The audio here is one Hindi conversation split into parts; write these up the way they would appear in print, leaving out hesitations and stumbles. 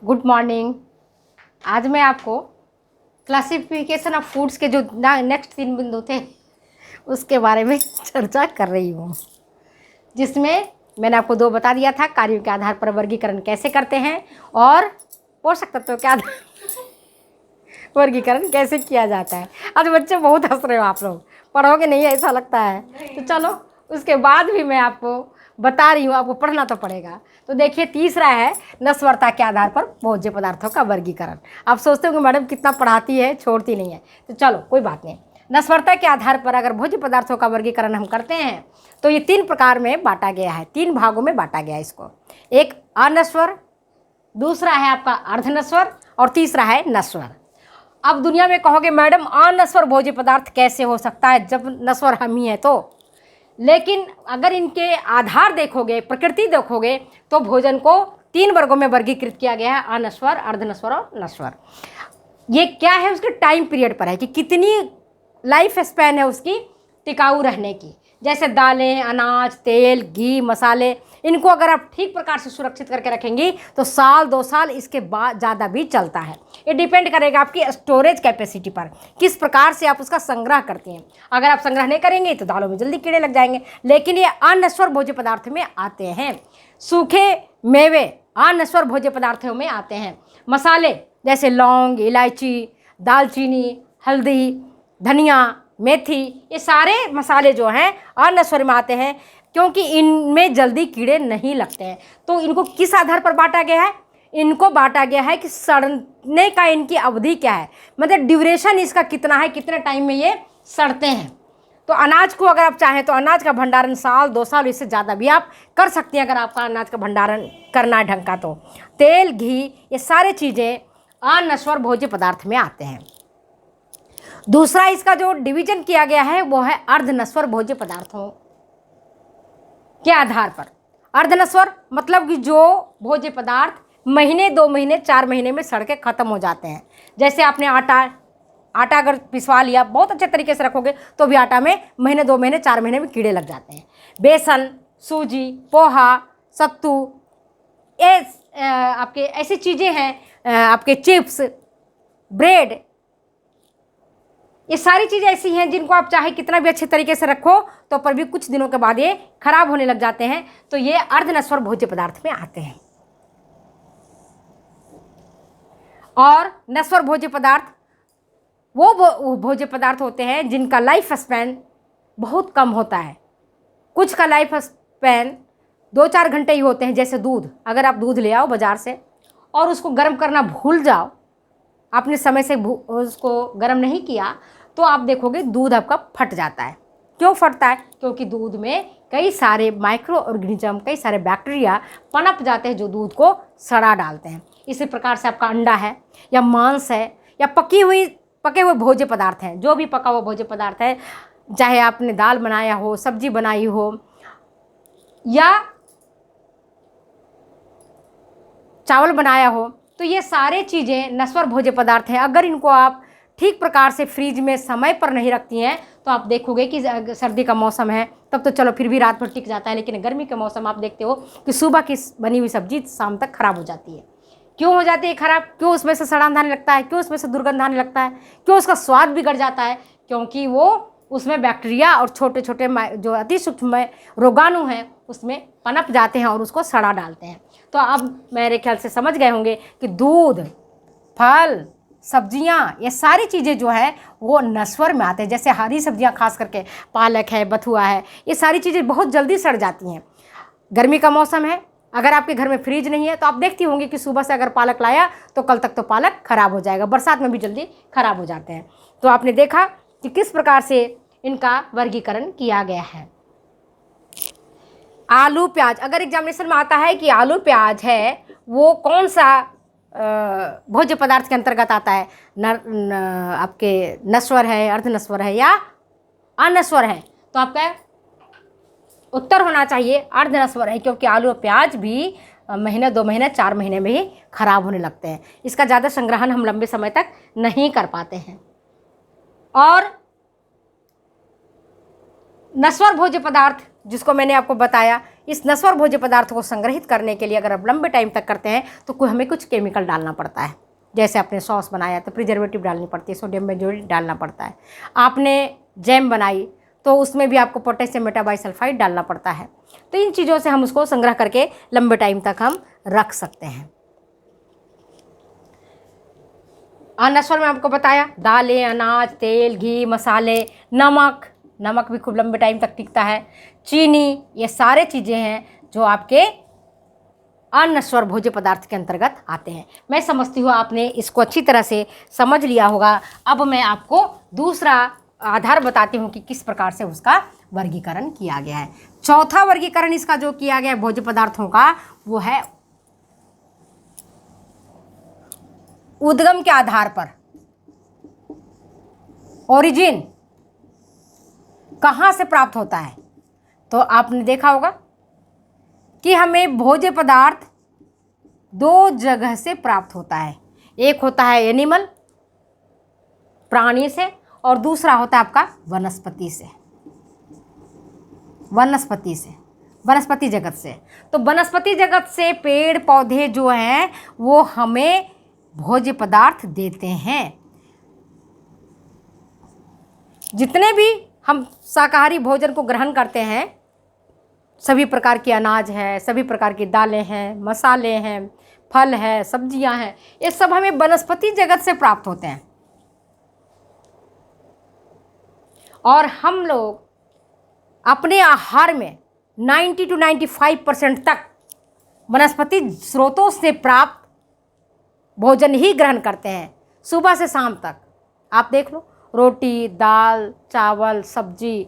Good morning. आज मैं आपको क्लासिफिकेशन ऑफ फूड्स के जो नेक्स्ट 3 बिंदु थे उसके बारे में चर्चा कर रही हूँ, जिसमें मैंने आपको 2 बता दिया था। कार्यों के आधार पर वर्गीकरण कैसे करते हैं और पोषक तत्वों के आधार वर्गीकरण कैसे किया जाता है। आज बच्चे बहुत हंस रहे हो, आप लोग पढ़ोगे नहीं ऐसा लगता है। तो चलो उसके बाद भी मैं आपको बता रही हूँ, आपको पढ़ना तो पड़ेगा। तो देखिए, तीसरा है नस्वरता के आधार पर भोज्य पदार्थों का वर्गीकरण। आप सोचते हो कि मैडम कितना पढ़ाती है, छोड़ती नहीं है। तो चलो कोई बात नहीं। नस्वरता के आधार पर अगर भोज्य पदार्थों का वर्गीकरण हम करते हैं तो ये 3 प्रकार में बांटा गया है, 3 भागों में बांटा गया है इसको। एक अनस्वर, दूसरा है आपका अर्धनस्वर और तीसरा है नस्वर। अब दुनिया में कहोगे मैडम अनस्वर भोज्य पदार्थ कैसे हो सकता है जब नस्वर हम ही है तो, लेकिन अगर इनके आधार देखोगे, प्रकृति देखोगे, तो भोजन को 3 वर्गों में वर्गीकृत किया गया है, अनस्वर, अर्धनस्वर और नस्वर। ये क्या है, उसके टाइम पीरियड पर है कि कितनी लाइफ स्पैन है उसकी टिकाऊ रहने की। जैसे दालें, अनाज, तेल, घी, मसाले, इनको अगर आप ठीक प्रकार से सुरक्षित करके रखेंगी तो साल 2 साल इसके बाद ज़्यादा भी चलता है। ये डिपेंड करेगा आपकी स्टोरेज कैपेसिटी पर, किस प्रकार से आप उसका संग्रह करती हैं। अगर आप संग्रह नहीं करेंगे तो दालों में जल्दी कीड़े लग जाएंगे। लेकिन ये अनस्वर भोज्य पदार्थ में आते हैं। सूखे मेवे अनस्वर भोज्य पदार्थों में आते हैं। मसाले जैसे लौंग, इलायची, दालचीनी, हल्दी, धनिया, मेथी, ये सारे मसाले जो हैं अनस्वर में आते हैं, क्योंकि इनमें जल्दी कीड़े नहीं लगते हैं। तो इनको किस आधार पर बांटा गया है? इनको बांटा गया है कि सड़ने का इनकी अवधि क्या है, मतलब ड्यूरेशन इसका कितना है, कितने टाइम में ये सड़ते हैं। तो अनाज को अगर आप चाहें तो अनाज का भंडारण साल 2 साल, इससे ज़्यादा भी आप कर सकती हैं अगर आपका अनाज का भंडारण करना है ढंग का। तो तेल, घी, ये सारे चीज़ें अनस्वर भोज्य पदार्थ में आते हैं। दूसरा इसका जो डिवीजन किया गया है वो है अर्धनस्वर भोज्य पदार्थों के आधार पर। अर्धनस्वर मतलब कि जो भोज्य पदार्थ महीने, 2 महीने, 4 महीने में सड़ के ख़त्म हो जाते हैं। जैसे आपने आटा अगर पिसवा लिया, बहुत अच्छे तरीके से रखोगे तो भी आटा में महीने, 2 महीने, 4 महीने में कीड़े लग जाते हैं। बेसन, सूजी, पोहा, सत्तू, ये आपके ऐसी चीज़ें हैं, आपके चिप्स, ब्रेड, ये सारी चीज़ें ऐसी हैं जिनको आप चाहे कितना भी अच्छे तरीके से रखो तो पर भी कुछ दिनों के बाद ये खराब होने लग जाते हैं। तो ये अर्धनस्वर भोज्य पदार्थ में आते हैं। और नस्वर भोज्य पदार्थ वो भोज्य पदार्थ होते हैं जिनका लाइफ स्पैन बहुत कम होता है। कुछ का लाइफ स्पैन 2-4 घंटे ही होते हैं। जैसे दूध, अगर आप दूध ले आओ बाज़ार से और उसको गर्म करना भूल जाओ, आपने समय से उसको गर्म नहीं किया, तो आप देखोगे दूध आपका फट जाता है। क्यों फटता है? क्योंकि दूध में कई सारे माइक्रो ऑर्गेनिज्म, कई सारे बैक्टीरिया पनप जाते हैं जो दूध को सड़ा डालते हैं। इसी प्रकार से आपका अंडा है या मांस है या पके हुए भोज्य पदार्थ हैं, जो भी पका हुआ भोज्य पदार्थ है, चाहे आपने दाल बनाया हो, सब्जी बनाई हो या चावल बनाया हो, तो ये सारे चीज़ें नस्वर भोज्य पदार्थ हैं। अगर इनको आप ठीक प्रकार से फ्रीज में समय पर नहीं रखती हैं तो आप देखोगे कि सर्दी का मौसम है तब तो चलो फिर भी रात भर टिक जाता है, लेकिन गर्मी का मौसम आप देखते हो कि सुबह की बनी हुई सब्जी शाम तक खराब हो जाती है। क्यों हो जाती है खराब? क्यों उसमें से सड़ान आने लगता है? क्यों उसमें से दुर्गंध आने लगता है? क्यों उसका स्वाद बिगड़ जाता है? क्योंकि वो उसमें बैक्टीरिया और छोटे छोटे जो अति सूक्ष्म रोगाणु हैं उसमें पनप जाते हैं और उसको सड़ा डालते हैं। तो अब मेरे ख्याल से समझ गए होंगे कि दूध, फल, सब्जियां, ये सारी चीज़ें जो है वो नस्वर में आते हैं। जैसे हरी सब्जियां, खास करके पालक है, बथुआ है, ये सारी चीज़ें बहुत जल्दी सड़ जाती हैं। गर्मी का मौसम है, अगर आपके घर में फ्रिज नहीं है तो आप देखती होंगी कि सुबह से अगर पालक लाया तो कल तक तो पालक खराब हो जाएगा। बरसात में भी जल्दी खराब हो जाते हैं। तो आपने देखा कि किस प्रकार से इनका वर्गीकरण किया गया है। आलू, प्याज, अगर एग्जामिनेशन में आता है कि आलू प्याज है वो कौन सा भोज्य पदार्थ के अंतर्गत आता है, आपके नस्वर है, अर्धनस्वर है या अनस्वर है, तो आपका उत्तर होना चाहिए अर्धनस्वर है। क्योंकि आलू और प्याज भी महीने, 2 महीने, 4 महीने में ही खराब होने लगते हैं। इसका ज़्यादा संग्रहण हम लंबे समय तक नहीं कर पाते हैं। और नश्वर भोज्य पदार्थ जिसको मैंने आपको बताया, इस नश्वर भोज्य पदार्थ को संग्रहित करने के लिए अगर आप लंबे टाइम तक करते हैं तो हमें कुछ केमिकल डालना पड़ता है। जैसे आपने सॉस बनाया तो प्रिजर्वेटिव डालनी पड़ती है, सोडियम बेंजोएट डालना पड़ता है। आपने जैम बनाई तो उसमें भी आपको पोटेशियम मेटाबाइसल्फाइड डालना पड़ता है। तो इन चीज़ों से हम उसको संग्रह करके लंबे टाइम तक हम रख सकते हैं। नश्वर में आपको बताया दालें, अनाज, तेल, घी, मसाले, नमक भी खूब लंबे टाइम तक टिकता है, चीनी, ये सारे चीज़ें हैं जो आपके अनश्वर भोज्य पदार्थ के अंतर्गत आते हैं। मैं समझती हूँ आपने इसको अच्छी तरह से समझ लिया होगा। अब मैं आपको दूसरा आधार बताती हूँ कि किस प्रकार से उसका वर्गीकरण किया गया है। चौथा वर्गीकरण इसका जो किया गया है भोज्य पदार्थों का, वो है उद्गम के आधार पर, ओरिजिन, कहाँ से प्राप्त होता है। तो आपने देखा होगा कि हमें भोज्य पदार्थ दो जगह से प्राप्त होता है। एक होता है एनिमल, प्राणी से, और दूसरा होता है आपका वनस्पति से, वनस्पति जगत से। तो वनस्पति जगत से पेड़ पौधे जो हैं वो हमें भोज्य पदार्थ देते हैं। जितने भी हम शाकाहारी भोजन को ग्रहण करते हैं, सभी प्रकार के अनाज है, सभी प्रकार की दालें हैं, मसाले हैं, फल है, सब्जियां हैं, ये सब हमें वनस्पति जगत से प्राप्त होते हैं। और हम लोग अपने आहार में 90 to 95% तक वनस्पति स्रोतों से प्राप्त भोजन ही ग्रहण करते हैं, सुबह से शाम तक। आप देख लो, रोटी, दाल, चावल, सब्जी,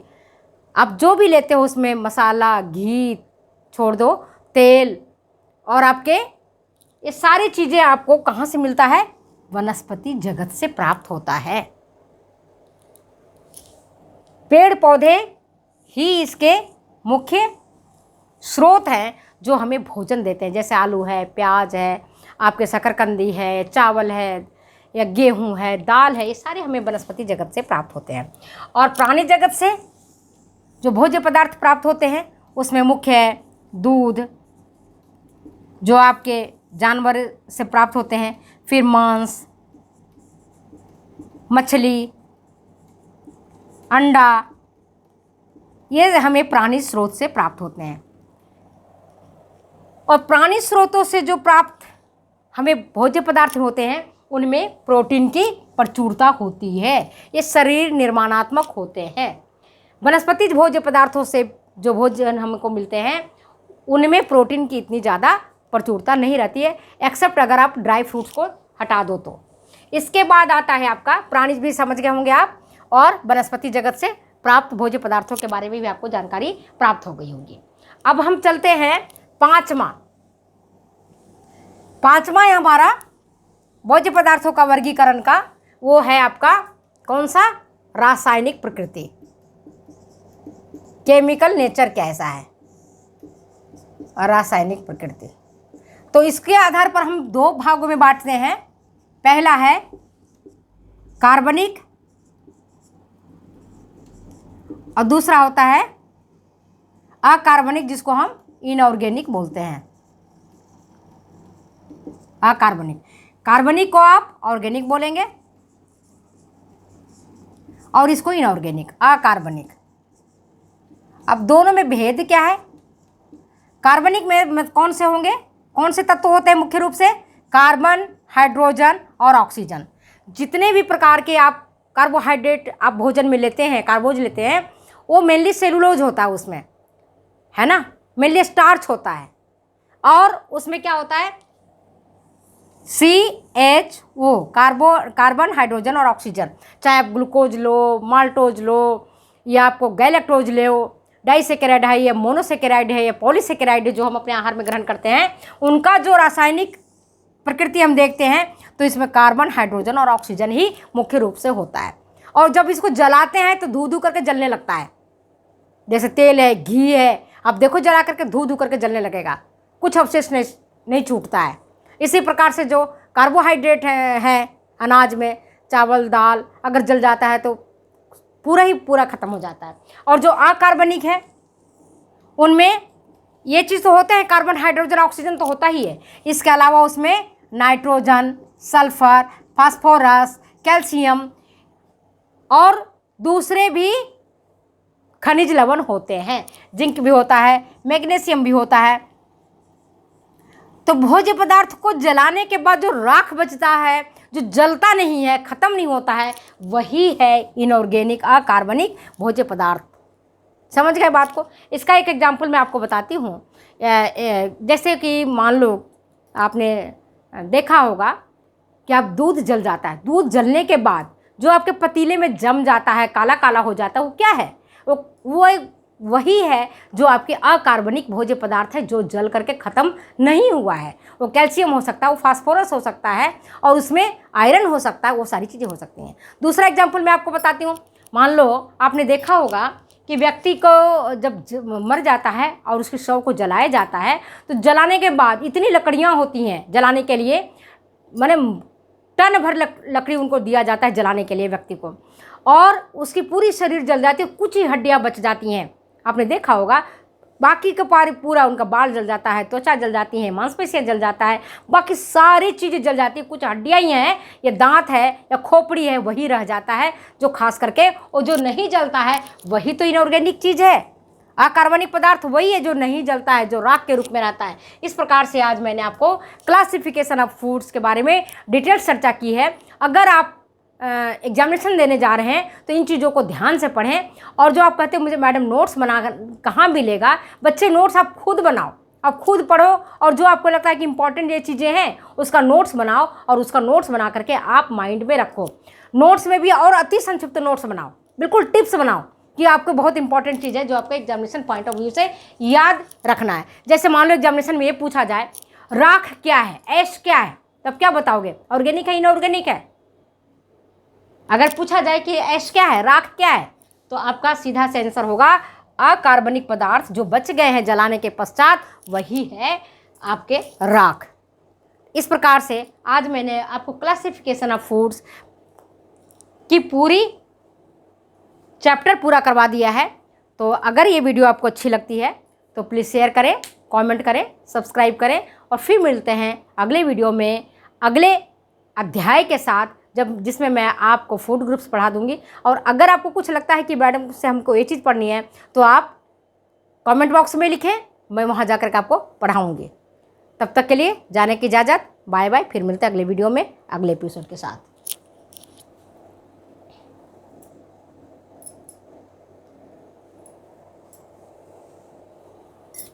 आप जो भी लेते हो उसमें मसाला, घी छोड़ दो, तेल, और आपके ये सारी चीज़ें आपको कहाँ से मिलता है? वनस्पति जगत से प्राप्त होता है। पेड़ पौधे ही इसके मुख्य स्रोत हैं जो हमें भोजन देते हैं। जैसे आलू है, प्याज है, आपके शकरकंदी है, चावल है, या गेहूं है, दाल है, ये सारे हमें वनस्पति जगत से प्राप्त होते हैं। और प्राणी जगत से जो भोज्य पदार्थ प्राप्त होते हैं उसमें मुख्य है दूध, जो आपके जानवर से प्राप्त होते हैं, फिर मांस, मछली, अंडा, ये हमें प्राणी स्रोत से प्राप्त होते हैं। और प्राणी स्रोतों से जो प्राप्त हमें भोज्य पदार्थ होते हैं उनमें प्रोटीन की प्रचुरता होती है, ये शरीर निर्माणात्मक होते हैं। वनस्पति भोज्य पदार्थों से जो भोजन हमको मिलते हैं उनमें प्रोटीन की इतनी ज़्यादा प्रचुरता नहीं रहती है, एक्सेप्ट अगर आप ड्राई फ्रूट्स को हटा दो तो। इसके बाद आता है आपका, प्राणी भी समझ गए होंगे आप, और वनस्पति जगत से प्राप्त भोज्य पदार्थों के बारे में भी आपको जानकारी प्राप्त हो गई होगी। अब हम चलते हैं पांचवा हमारा भोज्य पदार्थों का वर्गीकरण का, वो है आपका कौन सा? रासायनिक प्रकृति, केमिकल नेचर कैसा है, रासायनिक प्रकृति। तो इसके आधार पर हम दो भागों में बांटते हैं। पहला है कार्बनिक और दूसरा होता है अकार्बनिक, जिसको हम इनऑर्गेनिक बोलते हैं। अकार्बनिक, कार्बनिक को आप ऑर्गेनिक बोलेंगे और इसको इनऑर्गेनिक, अकार्बनिक। अब दोनों में भेद क्या है? कार्बनिक में कौन से होंगे, कौन से तत्व होते हैं मुख्य रूप से? कार्बन, हाइड्रोजन और ऑक्सीजन। जितने भी प्रकार के आप कार्बोहाइड्रेट आप भोजन में लेते हैं, कार्बोज लेते हैं, वो मेनली सेलुलोज होता है उसमें, है ना, मेनली स्टार्च होता है। और उसमें क्या होता है? CHO, कार्बन, हाइड्रोजन और ऑक्सीजन। चाहे आप ग्लूकोज लो, माल्टोज लो, या आपको गैलेक्टोज लो, डाइसेकेराइड है या मोनोसेकेराइड है या पॉलीसेकेराइड है, जो हम अपने आहार में ग्रहण करते हैं, उनका जो रासायनिक प्रकृति हम देखते हैं तो इसमें कार्बन, हाइड्रोजन और ऑक्सीजन ही मुख्य रूप से होता है। और जब इसको जलाते हैं तो धू धू करके जलने लगता है। जैसे तेल है, घी है, आप देखो जला करके धू धू करके जलने लगेगा, कुछ अवशेष नहीं छूटता है। इसी प्रकार से जो कार्बोहाइड्रेट है अनाज में, चावल, दाल, अगर जल जाता है तो पूरा ही पूरा ख़त्म हो जाता है। और जो अकार्बनिक है उनमें ये चीज़ तो होते हैं, कार्बन, हाइड्रोजन, ऑक्सीजन तो होता ही है। इसके अलावा उसमें नाइट्रोजन, सल्फर, फास्फोरस, कैल्शियम और दूसरे भी खनिज लवण होते हैं। जिंक भी होता है, मैग्नीशियम भी होता है। तो भोज्य पदार्थ को जलाने के बाद जो राख बचता है, जो जलता नहीं है, ख़त्म नहीं होता है, वही है इनऑर्गेनिक अकार्बनिक भोज्य पदार्थ। समझ गए बात को? इसका एक एग्जाम्पल मैं आपको बताती हूँ। जैसे कि मान लो आपने देखा होगा कि आप दूध जल जाता है, दूध जलने के बाद जो आपके पतीले में जम जाता है, काला काला हो जाता है, वो क्या है? वही है जो आपके अकार्बनिक भोज्य पदार्थ है, जो जल करके ख़त्म नहीं हुआ है। वो कैल्शियम हो सकता है, वो फास्फोरस हो सकता है, और उसमें आयरन हो सकता है, वो सारी चीज़ें हो सकती हैं। दूसरा एग्जाम्पल मैं आपको बताती हूँ। मान लो आपने देखा होगा कि व्यक्ति को जब मर जाता है और उसके शव को जलाया जाता है, तो जलाने के बाद इतनी लकड़ियाँ होती हैं जलाने के लिए, माने टन भर लकड़ी उनको दिया जाता है जलाने के लिए व्यक्ति को, और उसकी पूरी शरीर जल जाती है, कुछ ही हड्डियाँ बच जाती हैं। आपने देखा होगा, बाकी का पूरा उनका बाल जल जाता है, त्वचा जल जाती है, मांसपेशियाँ जल जाता है, बाकी सारी चीज़ें जल जाती है। कुछ हड्डियाँ ही हैं, या दांत है या खोपड़ी है, वही रह जाता है जो खास करके, और जो नहीं जलता है वही तो इनऑर्गेनिक चीज़ है। अकार्बनिक पदार्थ वही है जो नहीं जलता है, जो राख के रूप में रहता है। इस प्रकार से आज मैंने आपको क्लासिफिकेशन ऑफ फूड्स के बारे में डिटेल चर्चा की है। अगर आप एग्जामिनेशन देने जा रहे हैं तो इन चीज़ों को ध्यान से पढ़ें। और जो आप कहते हैं मुझे मैडम नोट्स बना कहाँ मिलेगा, बच्चे नोट्स आप खुद बनाओ, आप खुद पढ़ो, और जो आपको लगता है कि इंपॉर्टेंट ये चीज़ें हैं उसका नोट्स बनाओ, और उसका नोट्स बना करके आप माइंड में रखो। नोट्स में भी और अति संक्षिप्त नोट्स बनाओ, बिल्कुल टिप्स बनाओ कि आपको बहुत इंपॉर्टेंट चीज़ है जो आपको एग्जामिनेशन पॉइंट ऑफ व्यू से याद रखना है। जैसे मान लो एग्जामिनेशन में ये पूछा जाए राख क्या है, ऐश क्या है, तब क्या बताओगे? ऑर्गेनिक है, इनऑर्गेनिक है? अगर पूछा जाए कि ऐश क्या है, राख क्या है, तो आपका सीधा से आंसर होगा अकार्बनिक पदार्थ जो बच गए हैं जलाने के पश्चात, वही है आपके राख। इस प्रकार से आज मैंने आपको क्लासिफिकेशन ऑफ फूड्स की पूरी चैप्टर पूरा करवा दिया है। तो अगर ये वीडियो आपको अच्छी लगती है तो प्लीज़ शेयर करें, कमेंट करें, सब्सक्राइब करें, और फिर मिलते हैं अगले वीडियो में अगले अध्याय के साथ, जिसमें मैं आपको फूड ग्रुप्स पढ़ा दूंगी। और अगर आपको कुछ लगता है कि मैडम से हमको ये चीज़ पढ़नी है तो आप कमेंट बॉक्स में लिखें, मैं वहाँ जाकर के आपको पढ़ाऊँगी। तब तक के लिए जाने की इजाज़त, बाय बाय। फिर मिलते हैं अगले वीडियो में अगले एपिसोड के साथ।